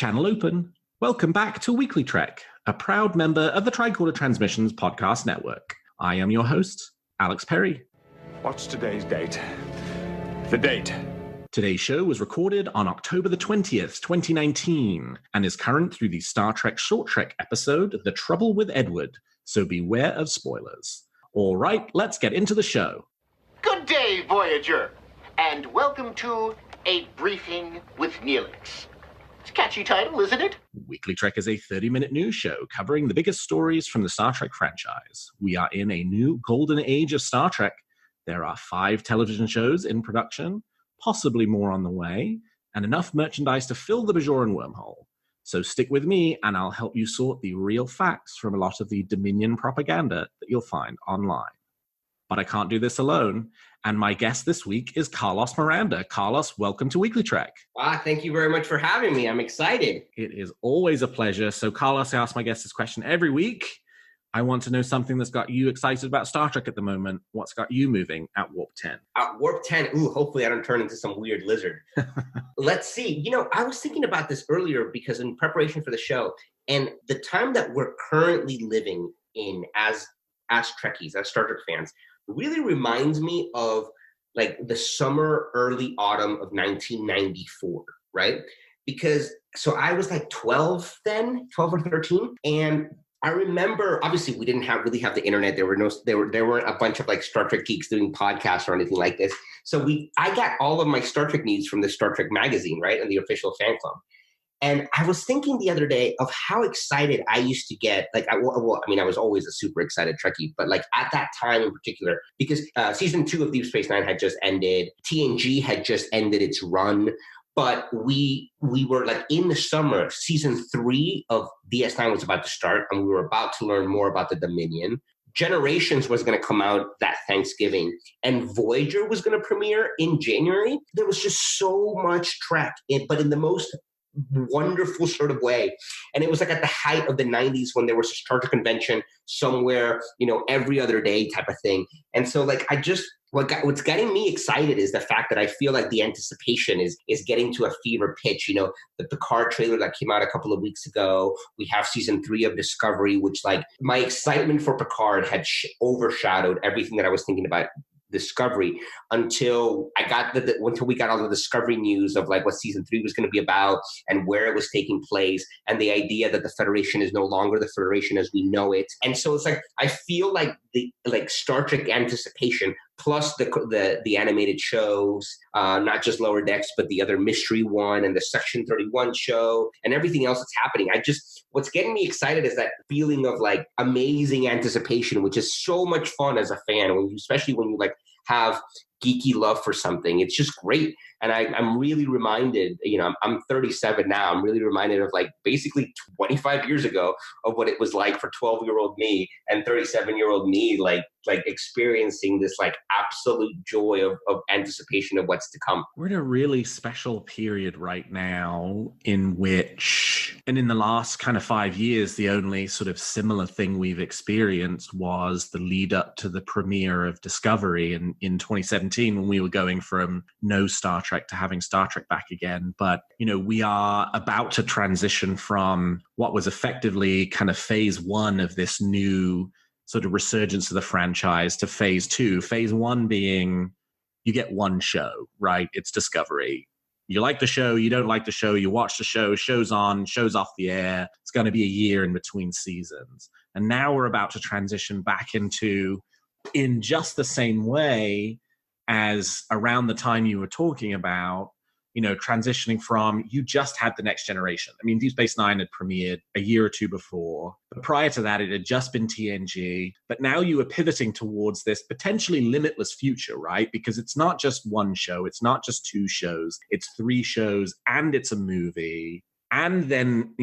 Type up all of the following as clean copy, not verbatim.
Channel open. Welcome back to WeeklyTrek, a proud member of the Tricorder Transmissions podcast network. I am your host, Alex Perry. What's today's date? The date. Today's show was recorded on October the 20th, 2019, and is current through the Star Trek Short Trek episode, The Trouble with Edward, so beware of spoilers. All right, let's get into the show. Good day, Voyager, and welcome to A Briefing with Neelix. It's a catchy title, isn't it? WeeklyTrek is a 30-minute news show covering the biggest stories from the Star Trek franchise. We are in a new golden age of Star Trek. There are 5 television shows in production, possibly more on the way, and enough merchandise to fill the Bajoran wormhole. So stick with me, and I'll help you sort the real facts from a lot of the Dominion propaganda that you'll find online. But I can't do this alone, and my guest this week is Carlos Miranda. Carlos, welcome to WeeklyTrek. Thank you very much for having me. I'm excited. It is always a pleasure. So, Carlos, I ask my guests this question every week. I want to know something that's got you excited about Star Trek at the moment. What's got you moving at Warp 10? At Warp 10, hopefully I don't turn into some weird lizard. Let's see. I was thinking about this earlier because in preparation for the show, and the time that we're currently living in as Trekkies, as Star Trek fans, really reminds me of like the summer, early autumn of 1994, right? Because, so I was like 12 or 13, and I remember, obviously, we didn't really have the internet. There weren't a bunch of like Star Trek geeks doing podcasts or anything like this. So I got all of my Star Trek news from the Star Trek magazine, right, and the official fan club. And I was thinking the other day of how excited I used to get. Like, I was always a super excited Trekkie, but like at that time in particular, because season 2 of Deep Space Nine had just ended, TNG had just ended its run. But we were like in the summer, season 3 of DS9 was about to start, and we were about to learn more about the Dominion. Generations was going to come out that Thanksgiving, and Voyager was going to premiere in January. There was just so much Trek, but in the most wonderful sort of way. And it was like at the height of the 90s when there was a Star Trek convention somewhere, every other day type of thing. And so like what's getting me excited is the fact that I feel like the anticipation is getting to a fever pitch. The Picard trailer that came out a couple of weeks ago. We have season 3 of Discovery, which like my excitement for Picard had overshadowed everything that I was thinking about Discovery until we got all the Discovery news of like what season 3 was going to be about and where it was taking place, and the idea that the Federation is no longer the Federation as we know it. And so it's like I feel like the Star Trek anticipation plus the animated shows, not just Lower Decks, but the other mystery one and the Section 31 show and everything else that's happening. What's getting me excited is that feeling of like amazing anticipation, which is so much fun as a fan, especially when you like have geeky love for something. It's just great. And I'm really reminded, I'm 37 now. I'm really reminded of like basically 25 years ago of what it was like for 12-year-old me and 37-year-old me, like experiencing this like absolute joy of anticipation of what's to come. We're in a really special period right now in which, and in the last kind of 5 years, the only sort of similar thing we've experienced was the lead up to the premiere of Discovery in 2017, when we were going from no Star Trek to having Star Trek back again. But, we are about to transition from what was effectively kind of phase 1 of this new sort of resurgence of the franchise to phase 2. Phase 1 being you get one show, right? It's Discovery. You like the show, you don't like the show, you watch the show, show's on, show's off the air. It's going to be a year in between seasons. And now we're about to transition back into, in just the same way as around the time you were talking about, transitioning from, you just had the Next Generation. I mean, Deep Space Nine had premiered a year or two before, but prior to that, it had just been TNG. But now you were pivoting towards this potentially limitless future, right? Because it's not just one show, it's not just 2 shows, it's 3 shows, and it's a movie. And then,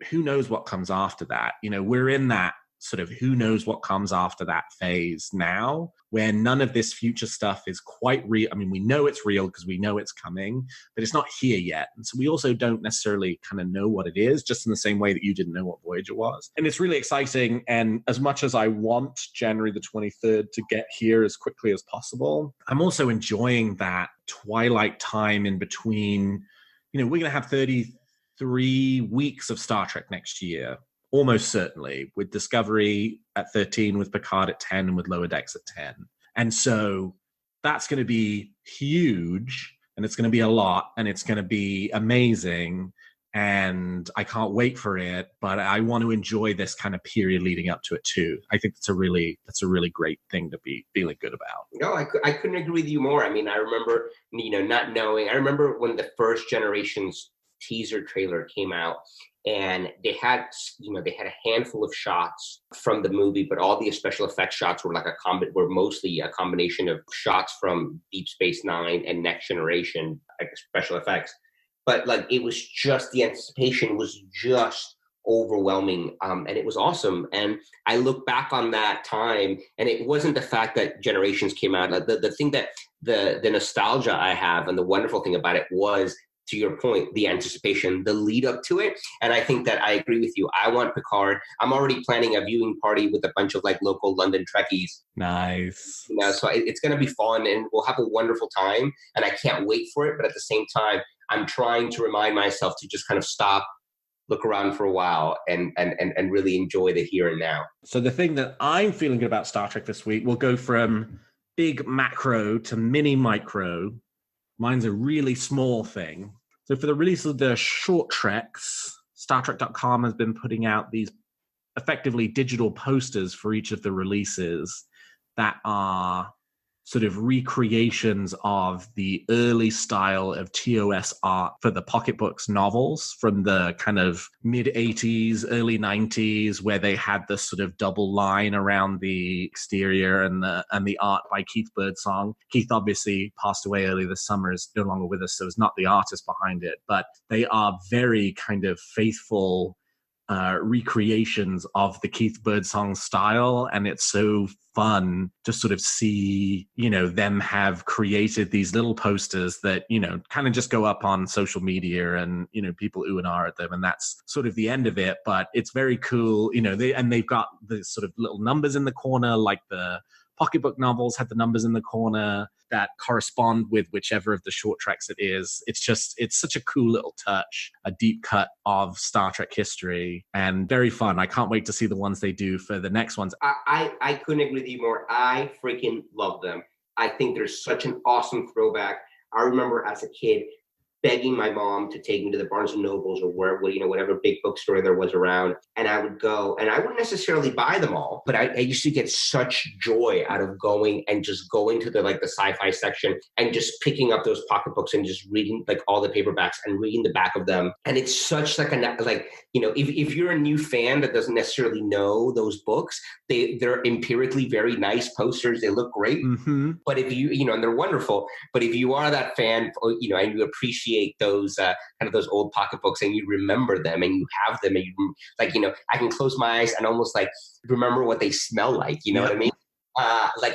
who knows what comes after that? We're in that sort of who knows what comes after that phase now, where none of this future stuff is quite real. I mean, we know it's real because we know it's coming, but it's not here yet. And so we also don't necessarily kind of know what it is, just in the same way that you didn't know what Voyager was. And it's really exciting. And as much as I want January the 23rd to get here as quickly as possible, I'm also enjoying that twilight time in between. We're going to have 30 3 weeks of Star Trek next year, almost certainly, with Discovery at 13, with Picard at 10, and with Lower Decks at 10. And so that's going to be huge, and it's going to be a lot, and it's going to be amazing. And I can't wait for it, but I want to enjoy this kind of period leading up to it too. I think that's a really great thing to be feeling good about. No, I couldn't agree with you more. I mean, I remember, not knowing. I remember when the first Generations teaser trailer came out, and they had a handful of shots from the movie, but all the special effects shots were were mostly a combination of shots from Deep Space Nine and Next Generation, like special effects. But it was just, the anticipation was just overwhelming, and it was awesome. And I look back on that time, and it wasn't the fact that Generations came out. The thing that the nostalgia I have, and the wonderful thing about it was, to your point, the anticipation, the lead up to it. And I think that I agree with you. I want Picard. I'm already planning a viewing party with a bunch of local London Trekkies. Nice. So it's going to be fun, and we'll have a wonderful time. And I can't wait for it. But at the same time, I'm trying to remind myself to just kind of stop, look around for a while, and really enjoy the here and now. So the thing that I'm feeling good about Star Trek this week will go from big macro to mini micro. Mine's a really small thing. So for the release of the short treks, StarTrek.com has been putting out these effectively digital posters for each of the releases that are sort of recreations of the early style of TOS art for the pocketbooks novels from the kind of mid-80s, early 90s, where they had this sort of double line around the exterior, and the art by Keith Birdsong. Keith obviously passed away early this summer, is no longer with us, so is not the artist behind it, but they are very kind of faithful recreations of the Keith Birdsong style, and it's so fun to sort of see, them have created these little posters that, kind of just go up on social media, and, people ooh and ah at them, and that's sort of the end of it. But it's very cool, they've got the sort of little numbers in the corner, like the pocketbook novels had the numbers in the corner that correspond with whichever of the short treks it is. It's such a cool little touch, a deep cut of Star Trek history, and very fun. I can't wait to see the ones they do for the next ones. I couldn't agree with you more. I freaking love them. I think they're such an awesome throwback. I remember as a kid begging my mom to take me to the Barnes and Nobles or whatever big bookstore there was around. And I would go, and I wouldn't necessarily buy them all, but I used to get such joy out of going to the sci-fi section and just picking up those pocketbooks and just reading all the paperbacks and reading the back of them. And it's such if you're a new fan that doesn't necessarily know those books, they're empirically very nice posters. They look great. Mm-hmm. But if you, and they're wonderful, but if you are that fan, and you appreciate those kind of those old pocketbooks, and you remember them, and you have them, and you I can close my eyes and almost remember what they smell like. You know what I mean?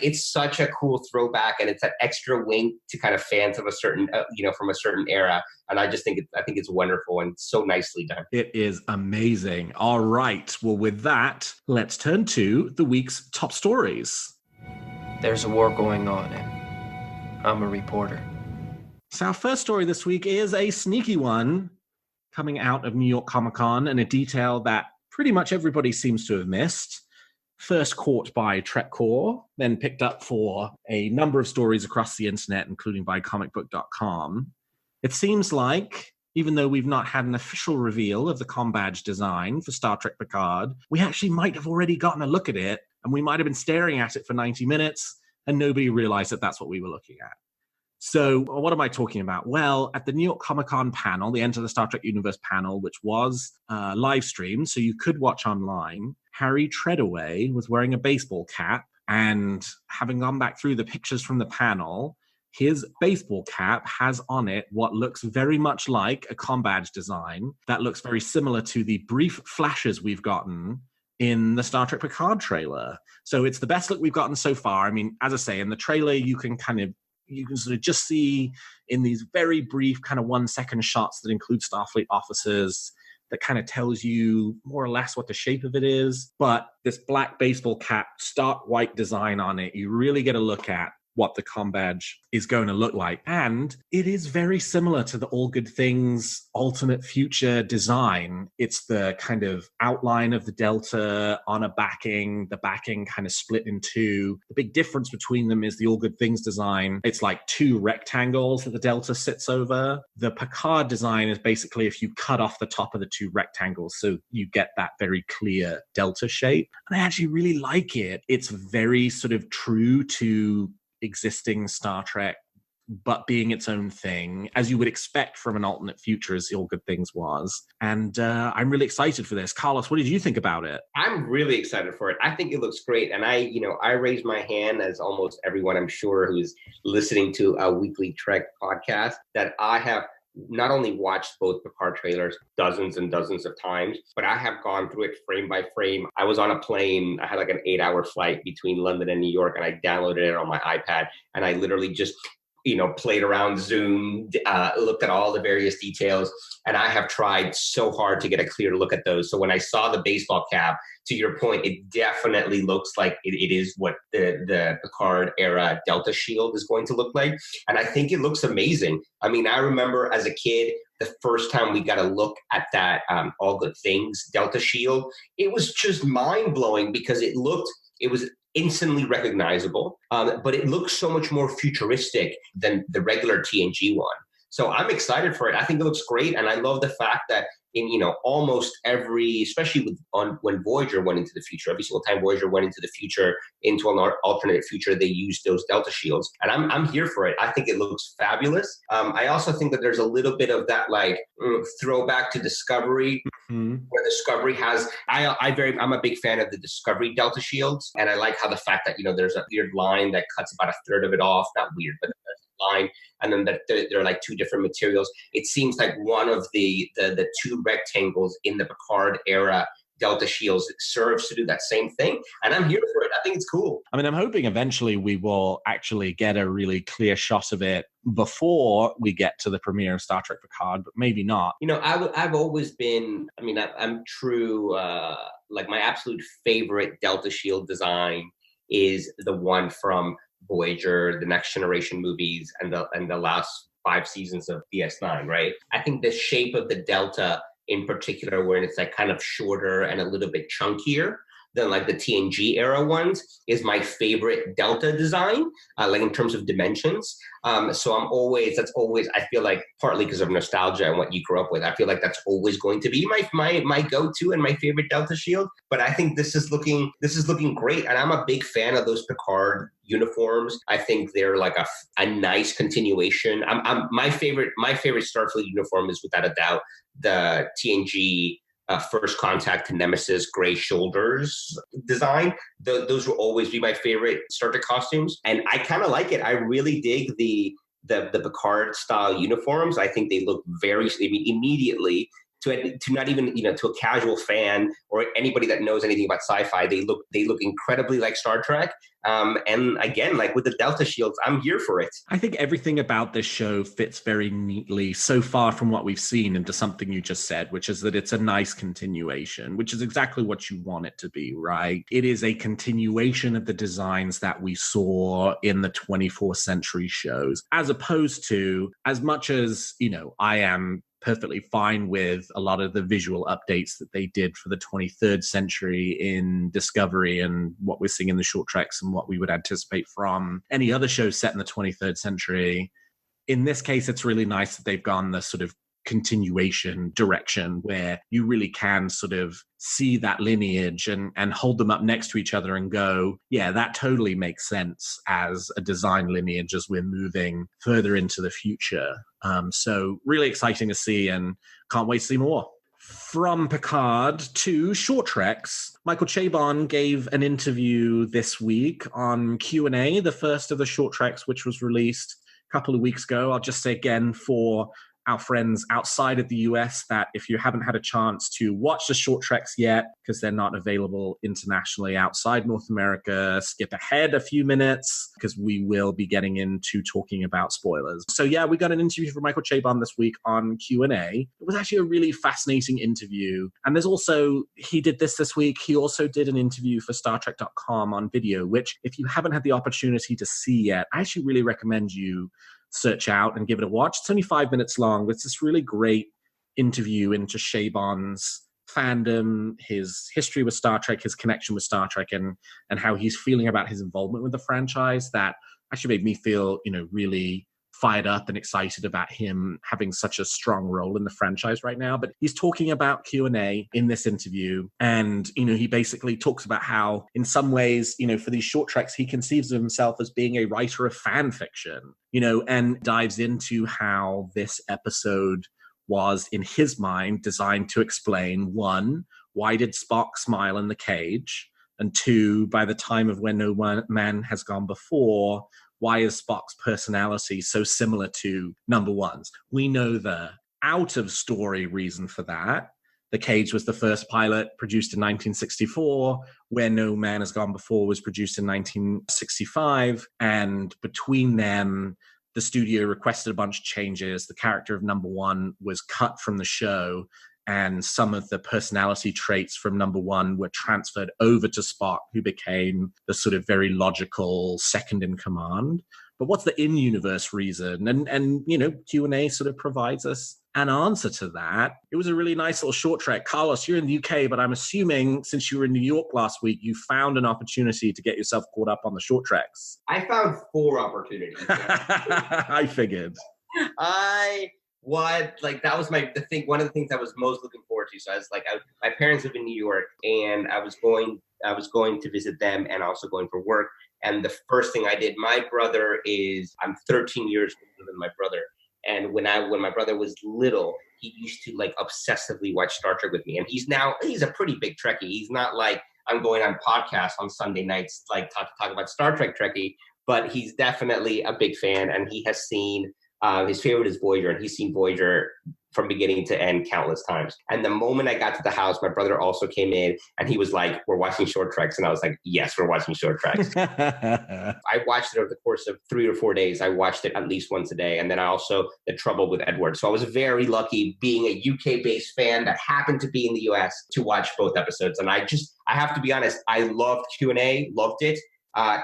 It's such a cool throwback, and it's that extra wink to kind of fans of a certain, from a certain era. And I think it's wonderful and so nicely done. It is amazing. All right. Well, with that, let's turn to the week's top stories. There's a war going on, and I'm a reporter. So our first story this week is a sneaky one coming out of New York Comic Con, and a detail that pretty much everybody seems to have missed. First caught by TrekCore, then picked up for a number of stories across the internet, including by comicbook.com. It seems like, even though we've not had an official reveal of the combadge design for Star Trek Picard, we actually might have already gotten a look at it, and we might have been staring at it for 90 minutes, and nobody realized that that's what we were looking at. So what am I talking about? Well, at the New York Comic Con panel, the Enter the Star Trek Universe panel, which was live streamed, so you could watch online, Harry Treadaway was wearing a baseball cap, and having gone back through the pictures from the panel, his baseball cap has on it what looks very much like a combadge design that looks very similar to the brief flashes we've gotten in the Star Trek Picard trailer. So it's the best look we've gotten so far. I mean, as I say, in the trailer, you can sort of just see in these very brief kind of 1-second shots that include Starfleet officers that kind of tells you more or less what the shape of it is. But this black baseball cap, stark white design on it, you really get a look at. what the combadge is going to look like. And it is very similar to the All Good Things alternate future design. It's the kind of outline of the Delta on a backing, the backing kind of split in two. The big difference between them is the All Good Things design. It's like two rectangles that the Delta sits over. The Picard design is basically if you cut off the top of the two rectangles, so you get that very clear Delta shape. And I actually really like it. It's very sort of true to existing Star Trek, but being its own thing, as you would expect from an alternate future, as the All Good Things was. And I'm really excited for this. Carlos, what did you think about it? I'm really excited for it. I think it looks great. And I raise my hand, as almost everyone I'm sure who's listening to a Weekly Trek podcast, that I have not only watched both Picard trailers dozens and dozens of times, but I have gone through it frame by frame. I was on a plane. I had like an 8-hour flight between London and New York, and I downloaded it on my iPad, and I literally just played around, zoomed, looked at all the various details, and I have tried so hard to get a clear look at those. So when I saw the baseball cap, to your point, it definitely looks like it is what the Picard era Delta shield is going to look like. And I think it looks amazing. I mean, I remember as a kid, the first time we got a look at that All Good Things Delta shield, it was just mind blowing because it was instantly recognizable, but it looks so much more futuristic than the regular TNG one. So I'm excited for it. I think it looks great, and I love the fact that in almost every, especially when Voyager went into the future, every single time Voyager went into the future, into an alternate future, they used those Delta shields, and I'm here for it. I think it looks fabulous. I also think that there's a little bit of that throwback to Discovery, where Discovery has. I'm a big fan of the Discovery Delta shields, and I like how the fact that there's a weird line that cuts about a third of it off. Not weird, but line, and then that there are like two different materials. It seems like one of the two rectangles in the Picard era Delta shields serves to do that same thing, and I'm here for it. I think it's cool. I mean, I'm hoping eventually we will actually get a really clear shot of it before we get to the premiere of Star Trek Picard, but maybe not. I've always been. I mean, I'm true. Like my absolute favorite Delta shield design is the one from Voyager, the Next Generation movies, and the last 5 seasons of DS9, right? I think the shape of the Delta in particular, where it's like kind of shorter and a little bit chunkier than like the TNG era ones, is my favorite Delta design, like in terms of dimensions. So that's always, I feel like, partly because of nostalgia and what you grew up with, I feel like that's always going to be my go-to and my favorite Delta shield. But I think this is looking great, and I'm a big fan of those Picard uniforms. I think they're like a nice continuation. My favorite Starfleet uniform is without a doubt the TNG First Contact to Nemesis gray shoulders design. Those will always be my favorite Star Trek costumes, and I kind of like it. I really dig the Picard style uniforms. I think they look immediately to not even to a casual fan or anybody that knows anything about sci-fi, they look incredibly like Star Trek. And again, like with the Delta shields, I'm here for it. I think everything about this show fits very neatly so far from what we've seen into something you just said, which is that it's a nice continuation, which is exactly what you want it to be, right? It is a continuation of the designs that we saw in the 24th century shows, as opposed to, as much as, I am perfectly fine with a lot of the visual updates that they did for the 23rd century in Discovery and what we're seeing in the short treks and what we would anticipate from any other show set in the 23rd century. In this case, it's really nice that they've gone the sort of continuation direction where you really can sort of see that lineage and hold them up next to each other and go, yeah, that totally makes sense as a design lineage as we're moving further into the future. So really exciting to see, and can't wait to see more. From Picard to short treks, Michael Chabon gave an interview this week on Q&A, the first of the short treks, which was released a couple of weeks ago. I'll just say again for our friends outside of the US that if you haven't had a chance to watch the short treks yet, because they're not available internationally outside North America, skip ahead a few minutes because we will be getting into talking about spoilers. So yeah, we got an interview from Michael Chabon this week on Q&A. It was actually a really fascinating interview. And there's also, he did this week, he also did an interview for StarTrek.com on video, which if you haven't had the opportunity to see yet, I actually really recommend you search out and give it a watch. It's only 5 minutes long. It's this really great interview into Chabon's fandom, his history with Star Trek, his connection with Star Trek, and how he's feeling about his involvement with the franchise. That actually made me feel, really fired up and excited about him having such a strong role in the franchise right now. But he's talking about Q&A in this interview. And, he basically talks about how in some ways, for these short treks, he conceives of himself as being a writer of fan fiction, and dives into how this episode was, in his mind, designed to explain, one, why did Spock smile in the cage? And two, by the time of When No Man Has Gone Before, why is Spock's personality so similar to number one's? We know the out-of-story reason for that. The Cage was the first pilot produced in 1964, Where No Man Has Gone Before was produced in 1965, and between them, the studio requested a bunch of changes. The character of number one was cut from the show, and some of the personality traits from number one were transferred over to Spock, who became the sort of very logical second in command. But what's the in-universe reason? And Q&A sort of provides us an answer to that. It was a really nice little short trek. Carlos, you're in the UK, but I'm assuming since you were in New York last week, you found an opportunity to get yourself caught up on the short treks. I found 4 opportunities. I figured. That was one of the things I was most looking forward to. So I was like, my parents live in New York, and I was going to visit them and also going for work. And the first thing I did, I'm 13 years older than my brother. And when my brother was little, he used to obsessively watch Star Trek with me. And he's a pretty big Trekkie. He's not like I'm going on podcasts on Sunday nights, to talk about Star Trek Trekkie, but he's definitely a big fan. And he has seen, his favorite is Voyager, and he's seen Voyager from beginning to end countless times. And the moment I got to the house, my brother also came in, and he was like, "We're watching short treks." And I was like, "Yes, we're watching short treks." I watched it over the course of 3 or 4 days. I watched it at least once a day. And then I also, The Trouble with Edward. So I was very lucky being a UK-based fan that happened to be in the US to watch both episodes. And I have to be honest, I loved Q&A, loved it.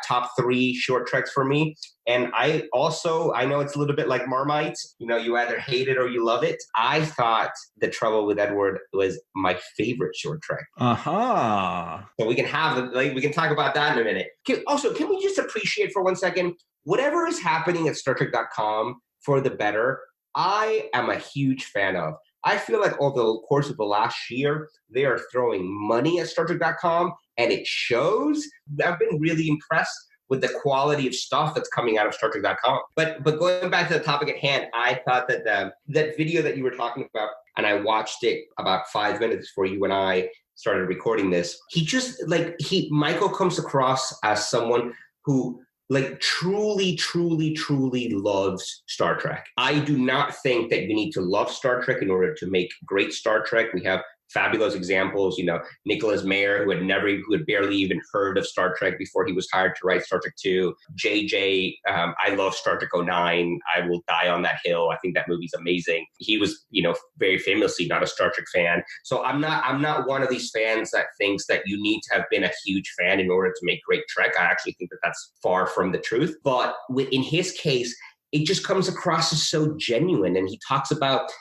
Top 3 short treks for me. And I know it's a little bit like Marmite, you either hate it or you love it. I thought The Trouble with Edward was my favorite short trek. So we can talk about that in a minute. Can we just appreciate for 1 second, whatever is happening at StarTrek.com for the better, I am a huge fan of. I feel like over the course of the last year, they are throwing money at StarTrek.com, and it shows. I've been really impressed with the quality of stuff that's coming out of StarTrek.com. But going back to the topic at hand, I thought that that video that you were talking about, and I watched it about 5 minutes before you and I started recording this. Michael comes across as someone who truly, truly, truly loves Star Trek. I do not think that you need to love Star Trek in order to make great Star Trek. We have fabulous examples, Nicholas Meyer, who had barely even heard of Star Trek before he was hired to write Star Trek 2. JJ, I love Star Trek 09. I will die on that hill. I think that movie's amazing. He was, very famously not a Star Trek fan. So I'm not one of these fans that thinks that you need to have been a huge fan in order to make great Trek. I actually think that that's far from the truth. But in his case, it just comes across as so genuine. And he talks about,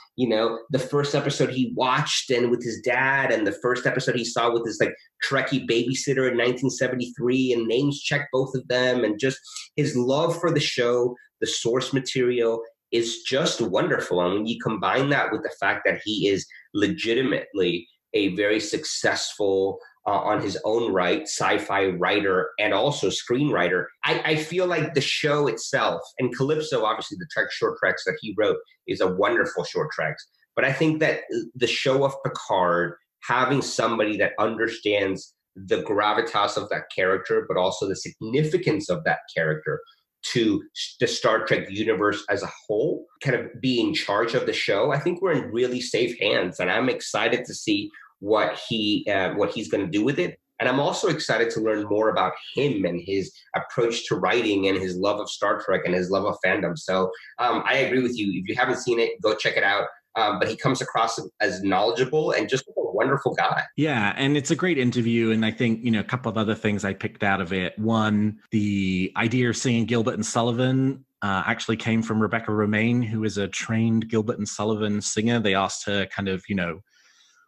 the first episode he watched and with his dad, and the first episode he saw with his Trekkie babysitter in 1973, and names check both of them. And just his love for the show, the source material is just wonderful. And when you combine that with the fact that he is legitimately a very successful on his own right, sci-fi writer and also screenwriter, I feel like the show itself, and Calypso, obviously the Trek short treks that he wrote, is a wonderful short treks. But I think that the show of Picard, having somebody that understands the gravitas of that character, but also the significance of that character, to the Star Trek universe as a whole, kind of be in charge of the show, I think we're in really safe hands. And I'm excited to see what he's going to do with it. And I'm also excited to learn more about him and his approach to writing and his love of Star Trek and his love of fandom. So I agree with you. If you haven't seen it, go check it out. But he comes across as knowledgeable and just a wonderful guy. Yeah, and it's a great interview. And I think, a couple of other things I picked out of it. One, the idea of singing Gilbert and Sullivan actually came from Rebecca Romaine, who is a trained Gilbert and Sullivan singer. They asked her kind of,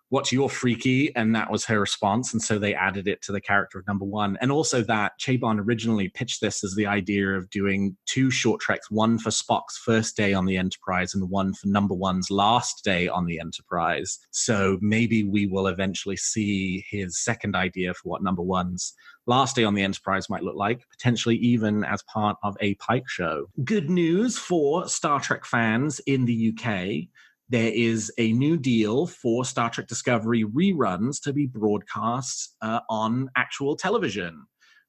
what's your freaky? And that was her response. And so they added it to the character of number one. And also that Chabon originally pitched this as the idea of doing 2 short treks, one for Spock's first day on the Enterprise and one for number one's last day on the Enterprise. So maybe we will eventually see his second idea for what number one's last day on the Enterprise might look like, potentially even as part of a Pike show. Good news for Star Trek fans in the UK. There is a new deal for Star Trek Discovery reruns to be broadcast on actual television,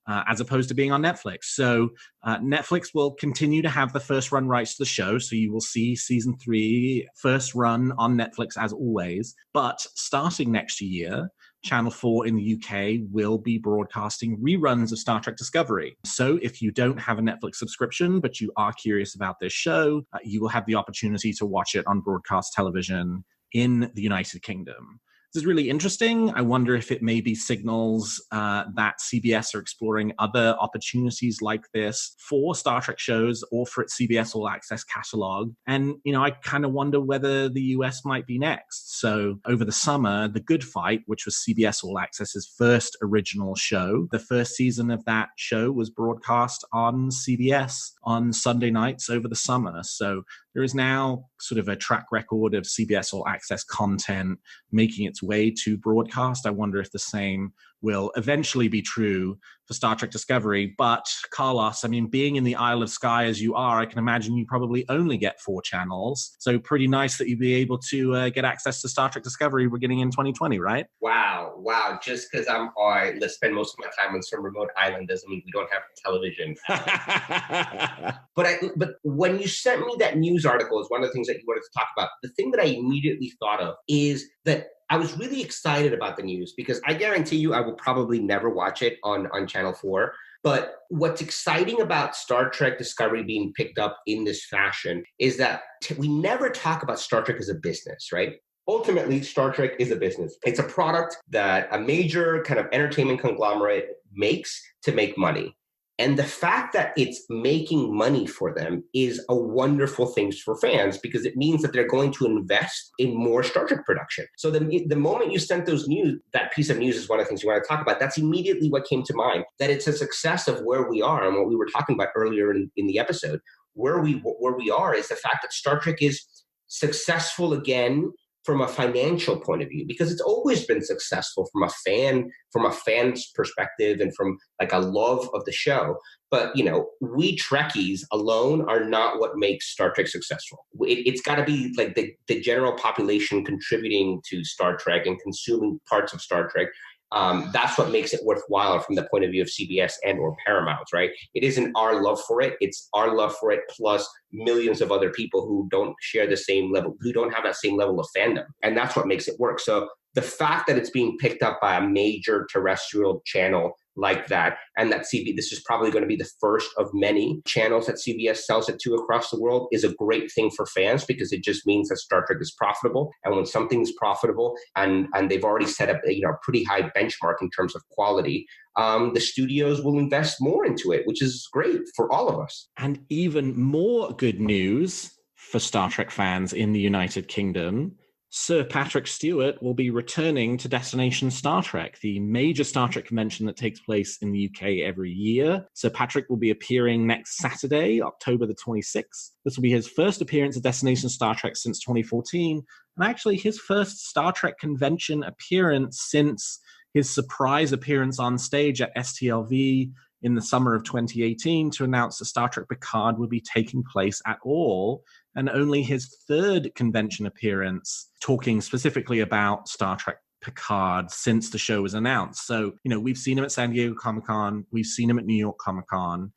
as opposed to being on Netflix. So Netflix will continue to have the first run rights to the show. So you will see season 3 first run on Netflix as always. But starting next year, Channel 4 in the UK will be broadcasting reruns of Star Trek Discovery. So if you don't have a Netflix subscription, but you are curious about this show, you will have the opportunity to watch it on broadcast television in the United Kingdom. This is really interesting. I wonder if it maybe signals that CBS are exploring other opportunities like this for Star Trek shows or for its CBS All Access catalog. And, I kind of wonder whether the US might be next. So over the summer, The Good Fight, which was CBS All Access's first original show, the first season of that show was broadcast on CBS on Sunday nights over the summer. So there is now sort of a track record of CBS All Access content making its way to broadcast. I wonder if the same will eventually be true for Star Trek Discovery. But Carlos, being in the Isle of Skye as you are, I can imagine you probably only get 4 channels. So pretty nice that you'd be able to get access to Star Trek Discovery beginning in 2020, right? Wow. Just because I spend most of my time on some remote island doesn't mean we don't have television. But when you sent me that news article, is one of the things that you wanted to talk about. The thing that I immediately thought of is that I was really excited about the news because I guarantee you I will probably never watch it on Channel 4. But what's exciting about Star Trek Discovery being picked up in this fashion is that we never talk about Star Trek as a business, right? Ultimately, Star Trek is a business. It's a product that a major kind of entertainment conglomerate makes to make money. And the fact that it's making money for them is a wonderful thing for fans because it means that they're going to invest in more Star Trek production. So the moment you sent that piece of news is one of the things you want to talk about. That's immediately what came to mind, that it's a success of where we are and what we were talking about earlier in the episode. Where we are is the fact that Star Trek is successful again from a financial point of view, because it's always been successful from a fan's perspective and from like a love of the show. But, we Trekkies alone are not what makes Star Trek successful. It's got to be like the general population contributing to Star Trek and consuming parts of Star Trek. That's what makes it worthwhile from the point of view of CBS and or Paramount, right? It isn't our love for it. It's our love for it plus millions of other people who don't share the same level, who don't have that same level of fandom. And that's what makes it work. So the fact that it's being picked up by a major terrestrial channel like that, and that this is probably going to be the first of many channels that CBS sells it to across the world, is a great thing for fans because it just means that Star Trek is profitable. And when something's profitable and they've already set up a pretty high benchmark in terms of quality, the studios will invest more into it, which is great for all of us. And even more good news for Star Trek fans in the United Kingdom. Sir Patrick Stewart will be returning to Destination Star Trek, the major Star Trek convention that takes place in the UK every year. Sir Patrick will be appearing next Saturday, October the 26th. This will be his first appearance at Destination Star Trek since 2014, and actually his first Star Trek convention appearance since his surprise appearance on stage at STLV in the summer of 2018 to announce that Star Trek Picard would be taking place at all, and only his third convention appearance talking specifically about Star Trek Picard since the show was announced. So, we've seen him at San Diego Comic-Con, we've seen him at New York Comic-Con,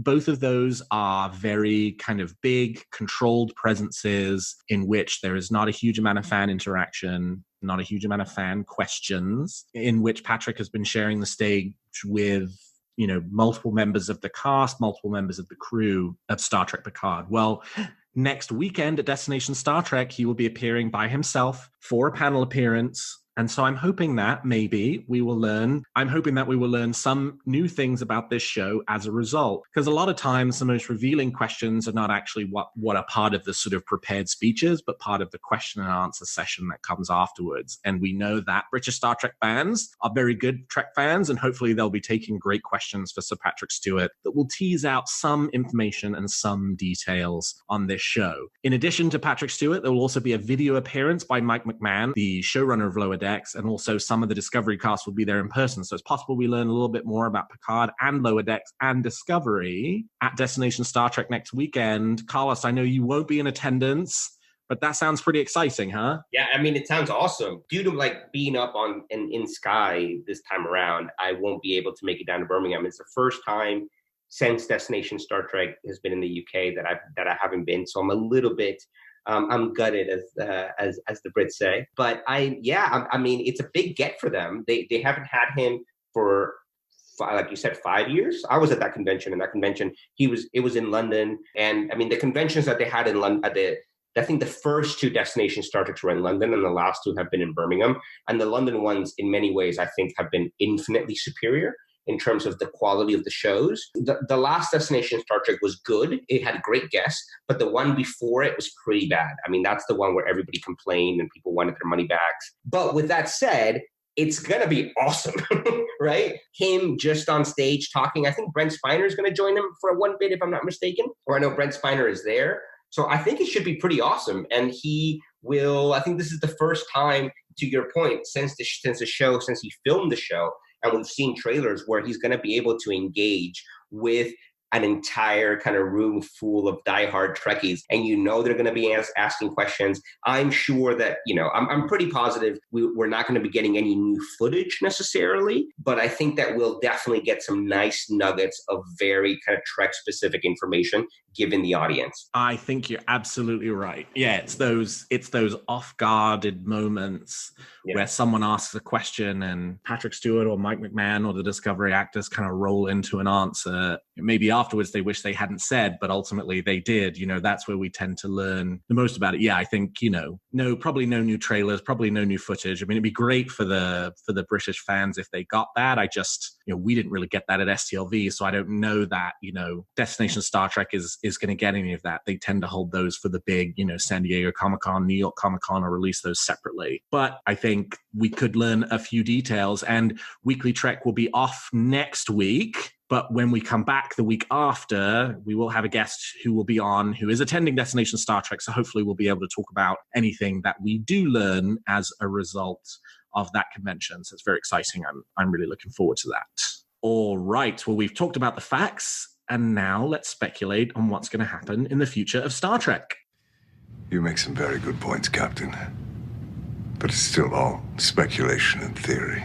both of those are very kind of big, controlled presences in which there is not a huge amount of fan interaction, not a huge amount of fan questions, in which Patrick has been sharing the stage with, you know, multiple members of the cast, multiple members of the crew of Star Trek Picard. Well, next weekend at Destination Star Trek, he will be appearing by himself for a panel appearance. And so I'm hoping that maybe we will learn some new things about this show as a result. Because a lot of times the most revealing questions are not actually what are part of the sort of prepared speeches, but part of the question and answer session that comes afterwards. And we know that British Star Trek fans are very good Trek fans, and hopefully they'll be taking great questions for Sir Patrick Stewart that will tease out some information and some details on this show. In addition to Patrick Stewart, there will also be a video appearance by Mike McMahon, the showrunner of Lower Decks, and also some of the Discovery cast will be there in person. So it's possible we learn a little bit more about Picard and Lower Decks and Discovery at Destination Star Trek next weekend. Carlos, I know you won't be in attendance, but that sounds pretty exciting, huh? Yeah, I mean, it sounds awesome. Due to like being up on in Sky this time around, I won't be able to make it down to Birmingham. It's the first time since Destination Star Trek has been in the UK that I haven't been. So I'm a little bit I'm gutted, as the Brits say. But I mean, it's a big get for them. They haven't had him for, like you said, 5 years. I was at that convention, and that convention it was in London. And I mean, the conventions that they had in London, I think the first two Destination Star Treks were in London, and the last two have been in Birmingham. And the London ones, in many ways, I think have been infinitely superior in terms of the quality of the shows. The last Destination Star Trek was good. It had great guests, but the one before it was pretty bad. I mean, that's the one where everybody complained and people wanted their money back. But with that said, it's going to be awesome, right? Him just on stage talking. I think Brent Spiner is going to join him for one bit, if I'm not mistaken. Or I know Brent Spiner is there. So I think it should be pretty awesome. And he will, I think this is the first time, to your point, since he filmed the show, and we've seen trailers where he's going to be able to engage with an entire kind of room full of diehard Trekkies, and you know they're going to be asking questions. I'm sure that, you know, I'm pretty positive we're not going to be getting any new footage necessarily, but I think that we'll definitely get some nice nuggets of very kind of Trek-specific information given the audience. I think you're absolutely right. Yeah, it's those off-guarded moments where someone asks a question and Patrick Stewart or Mike McMahon or the Discovery actors kind of roll into an answer. Maybe afterwards they wish they hadn't said, but ultimately they did. You know, that's where we tend to learn the most about it. Yeah, I think, you know, probably no new trailers, probably no new footage. I mean, it'd be great for the British fans if they got that. I just, you know, we didn't really get that at STLV, so I don't know that, you know, Destination Star Trek is going to get any of that. They tend to hold those for the big, you know, San Diego Comic-Con, New York Comic-Con, or release those separately. But I think we could learn a few details, and Weekly Trek will be off next week. But when we come back the week after, we will have a guest who will be on, who is attending Destination Star Trek. So hopefully we'll be able to talk about anything that we do learn as a result of that convention. So it's very exciting. I'm really looking forward to that. All right. Well, we've talked about the facts, and now let's speculate on what's going to happen in the future of Star Trek. You make some very good points, Captain. But it's still all speculation and theory.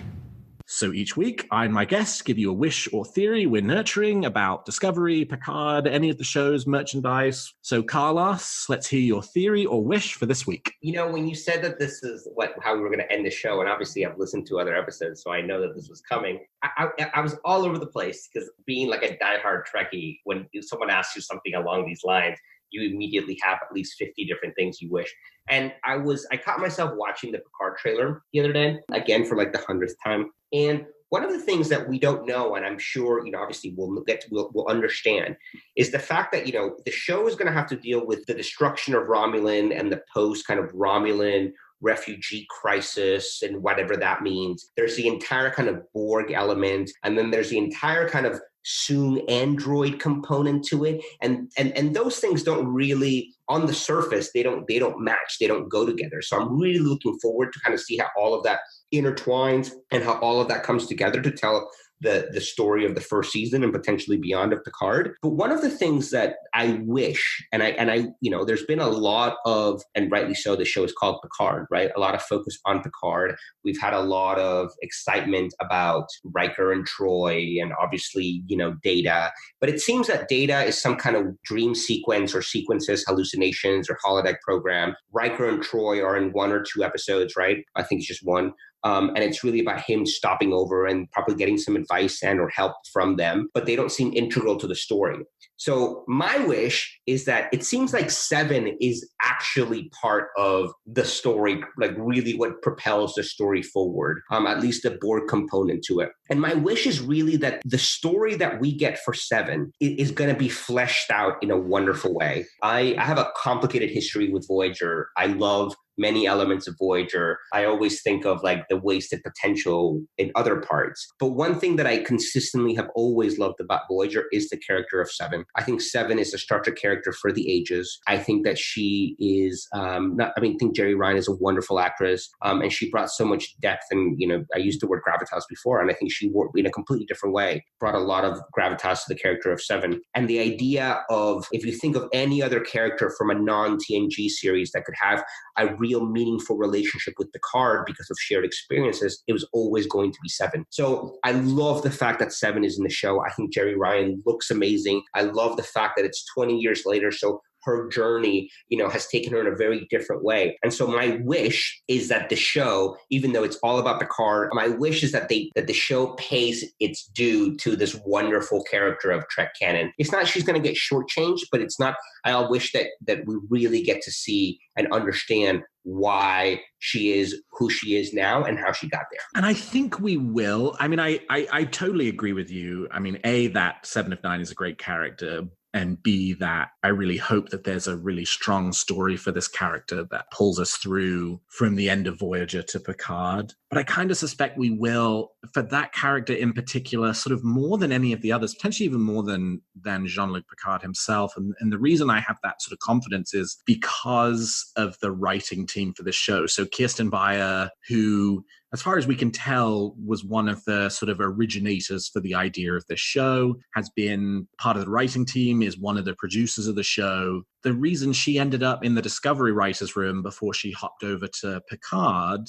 So each week, I and my guests give you a wish or theory we're nurturing about Discovery, Picard, any of the show's merchandise. So Carlos, let's hear your theory or wish for this week. You know, when you said that this is how we were going to end the show, and obviously I've listened to other episodes, so I know that this was coming. I was all over the place, because being like a diehard Trekkie, when someone asks you something along these lines, you immediately have at least 50 different things you wish. And I caught myself watching the Picard trailer the other day, again for like the 100th time. And one of the things that we don't know, and I'm sure, you know, obviously we'll understand, is the fact that, you know, the show is going to have to deal with the destruction of Romulan and the post kind of Romulan refugee crisis and whatever that means. There's the entire kind of Borg element, and then there's the entire kind of soon android component to it, and those things don't really, on the surface, they don't match, they don't go together. So I'm really looking forward to kind of see how all of that intertwines and how all of that comes together to tell the story of the first season and potentially beyond of Picard. But one of the things that I wish, and I, there's been a lot of, and rightly so, the show is called Picard, right? A lot of focus on Picard. We've had a lot of excitement about Riker and Troy and obviously, Data. But it seems that Data is some kind of dream sequence or sequences, hallucinations or holodeck program. Riker and Troy are in 1 or 2 episodes, right? I think it's just 1. And it's really about him stopping over and probably getting some advice and or help from them, but they don't seem integral to the story. So my wish is that it seems like 7 is actually part of the story, like really what propels the story forward, at least the Borg component to it. And my wish is really that the story that we get for 7 is going to be fleshed out in a wonderful way. I have a complicated history with Voyager. I love many elements of Voyager. I always think of like the wasted potential in other parts. But one thing that I consistently have always loved about Voyager is the character of 7. I think 7 is a Star Trek character for the ages. I think that she is, I think Jerry Ryan is a wonderful actress, and she brought so much depth. And, I used the word gravitas before, and I think she, in a completely different way, brought a lot of gravitas to the character of 7. And the idea of, if you think of any other character from a non-TNG series that could have a real meaningful relationship with Picard because of shared experiences, it was always going to be 7. So I love the fact that 7 is in the show. I think Jerry Ryan looks amazing. I love the fact that it's 20 years later. So her journey, has taken her in a very different way. And so my wish is that the show, even though it's all about Picard, my wish is that the show pays its due to this wonderful character of Trek canon. It's not she's going to get shortchanged, but it's not, I wish that we really get to see and understand why she is who she is now and how she got there. And I think we will. I mean, I totally agree with you. I mean, A, that 7 of 9 is a great character, and B, that I really hope that there's a really strong story for this character that pulls us through from the end of Voyager to Picard. But I kind of suspect we will, for that character in particular, sort of more than any of the others, potentially even more than Jean-Luc Picard himself. And the reason I have that sort of confidence is because of the writing team for this show. So Kirsten Beyer, who, as far as we can tell, was one of the sort of originators for the idea of this show, has been part of the writing team, is one of the producers of the show. The reason she ended up in the Discovery writers' room before she hopped over to Picard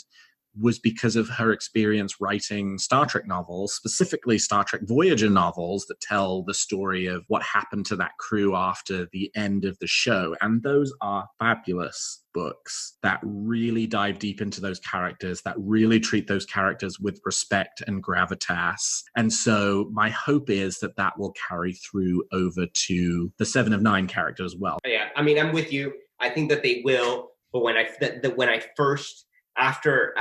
was because of her experience writing Star Trek novels, specifically Star Trek Voyager novels that tell the story of what happened to that crew after the end of the show. And those are fabulous books that really dive deep into those characters, that really treat those characters with respect and gravitas. And so my hope is that that will carry through over to the 7 of 9 character as well. Yeah, I mean, I'm with you. I think that they will. But after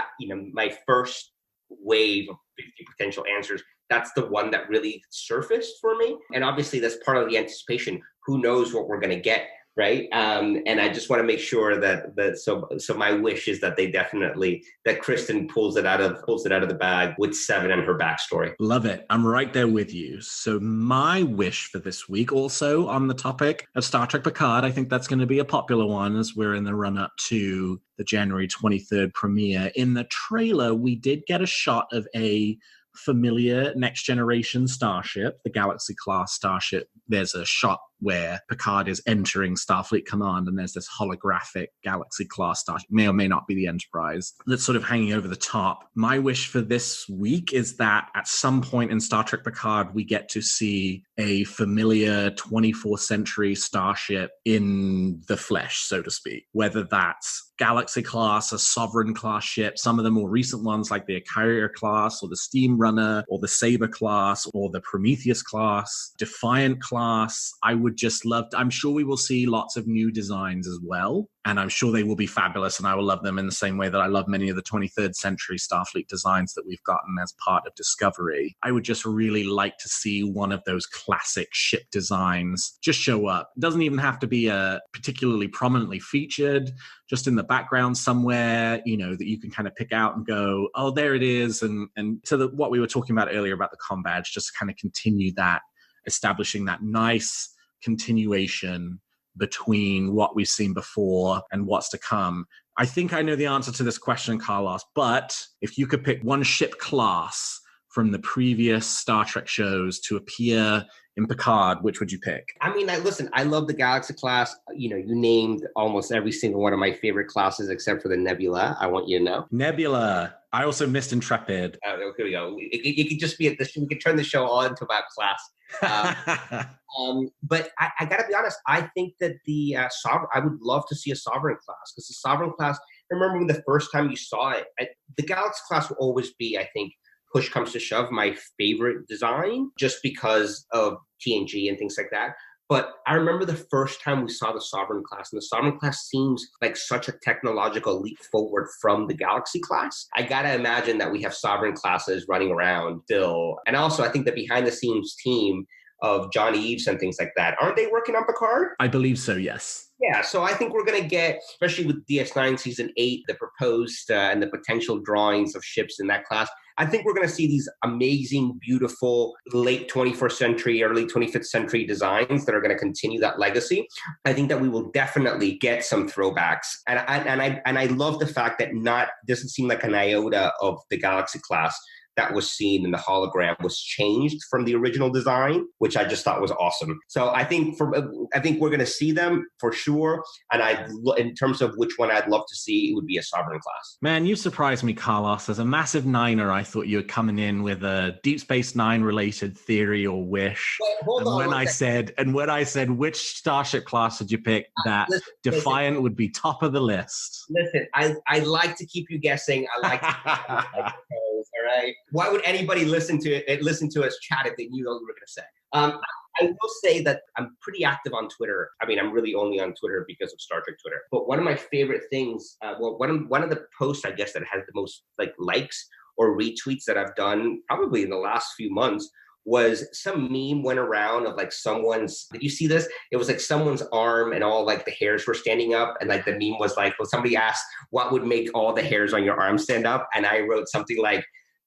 my first wave of 50 potential answers, that's the one that really surfaced for me. And obviously that's part of the anticipation. Who knows what we're going to get, right? And I just want to make sure that so my wish is that that Kristen pulls it out of the bag with 7 and her backstory. Love it. I'm right there with you. So my wish for this week, also on the topic of Star Trek Picard, I think that's going to be a popular one as we're in the run-up to the January 23rd premiere. In the trailer, we did get a shot of a familiar next generation starship, the Galaxy class starship. There's a shot where Picard is entering Starfleet Command, and there's this holographic Galaxy class starship, may or may not be the Enterprise, that's sort of hanging over the top. My wish for this week is that at some point in Star Trek Picard, we get to see a familiar 24th century starship in the flesh, so to speak, whether that's Galaxy class, a Sovereign class ship, some of the more recent ones like the Icaria class or the Steam Runner or the Saber class or the Prometheus class, Defiant class. I would just love I'm sure we will see lots of new designs as well, and I'm sure they will be fabulous, and I will love them in the same way that I love many of the 23rd century Starfleet designs that we've gotten as part of Discovery. I would just really like to see one of those classic ship designs just show up. It doesn't even have to be particularly prominently featured, just in the background somewhere, that you can kind of pick out and go, oh, there it is. And so what we were talking about earlier about the combadge, just to kind of continue that, establishing that nice continuation between what we've seen before and what's to come. I think I know the answer to this question, Carlos, but if you could pick one ship class from the previous Star Trek shows to appear in Picard, which would you pick? I mean, listen, I love the Galaxy class. You know, you named almost every single one of my favorite classes except for the Nebula. I want you to know. Nebula. I also missed Intrepid. Oh, here we go. It could just be we could turn the show all into about class. But I got to be honest. I think that the Sovereign. I would love to see a Sovereign class, because the Sovereign class. I remember when the first time you saw it, the Galaxy class will always be, I think, push comes to shove, my favorite design, just because of TNG and things like that. But I remember the first time we saw the Sovereign class, and the Sovereign class seems like such a technological leap forward from the Galaxy class. I gotta imagine that we have Sovereign classes running around still. And also, I think the behind the scenes team of John Eves and things like that, aren't they working on Picard? I believe so, yes. Yeah, so I think we're going to get, especially with DS9 Season 8, the proposed and the potential drawings of ships in that class, I think we're going to see these amazing, beautiful, late 21st century, early 25th century designs that are going to continue that legacy. I think that we will definitely get some throwbacks. And I love the fact that doesn't seem like an iota of the Galaxy class that was seen in the hologram was changed from the original design, which I just thought was awesome. So I think we're going to see them for sure. And in terms of which one I'd love to see, it would be a Sovereign class. Man, you surprised me, Carlos. As a massive Niner, I thought you were coming in with a Deep Space Nine related theory or wish. When I said, which Starship class would you pick, that Defiant would be top of the list. Listen, I like to keep you guessing. I like to all right. Why would anybody listen to us chat if they knew what we were going to say? I will say that I'm pretty active on Twitter. I mean, I'm really only on Twitter because of Star Trek Twitter. But one of my favorite things, one of the posts, I guess, that has the most likes or retweets that I've done probably in the last few months was some meme went around of did you see this? It was someone's arm and all the hairs were standing up, and the meme was somebody asked what would make all the hairs on your arm stand up, and I wrote something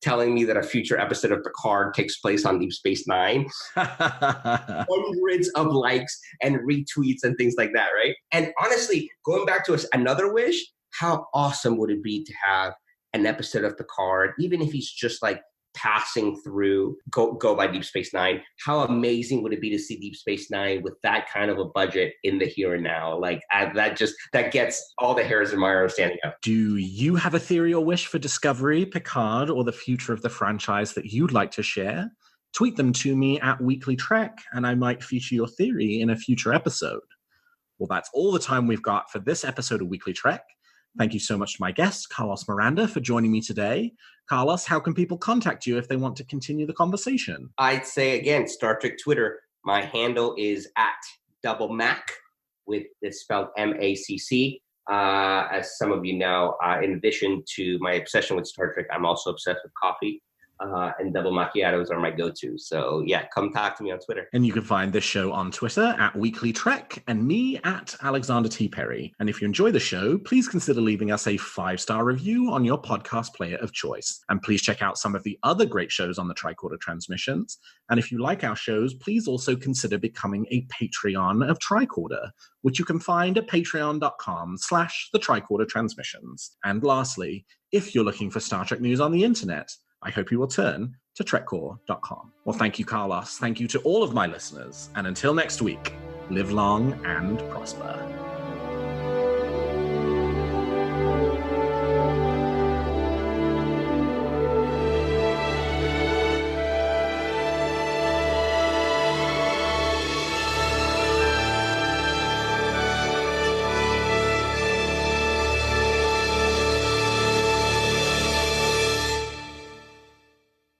telling me that a future episode of Picard takes place on Deep Space Nine. Hundreds of likes and retweets and things like that, right? And honestly, going back to another wish, how awesome would it be to have an episode of Picard, even if he's just passing through go by Deep Space Nine? How amazing would it be to see Deep Space Nine with that kind of a budget in the here and now? That gets all the hairs in my arm standing up. Do you have a theory or wish for Discovery, Picard, or the future of the franchise that you'd like to share? Tweet them to me at WeeklyTrek, and I might feature your theory in a future episode. Well, that's all the time we've got for this episode of Weekly Trek. Thank you so much to my guest, Carlos Miranda, for joining me today. Carlos, how can people contact you if they want to continue the conversation? I'd say, again, Star Trek Twitter. My handle is @DoubleMac, it's spelled MACC. As some of you know, in addition to my obsession with Star Trek, I'm also obsessed with coffee. And double macchiatos are my go-to. So yeah, come talk to me on Twitter. And you can find this show on Twitter @WeeklyTrek and me @Alexander T. Perry. And if you enjoy the show, please consider leaving us a 5-star review on your podcast player of choice. And please check out some of the other great shows on the Tricorder Transmissions. And if you like our shows, please also consider becoming a Patreon of Tricorder, which you can find at patreon.com/the Tricorder Transmissions. And lastly, if you're looking for Star Trek news on the internet, I hope you will turn to trekcore.com. Well, thank you, Carlos. Thank you to all of my listeners. And until next week, live long and prosper.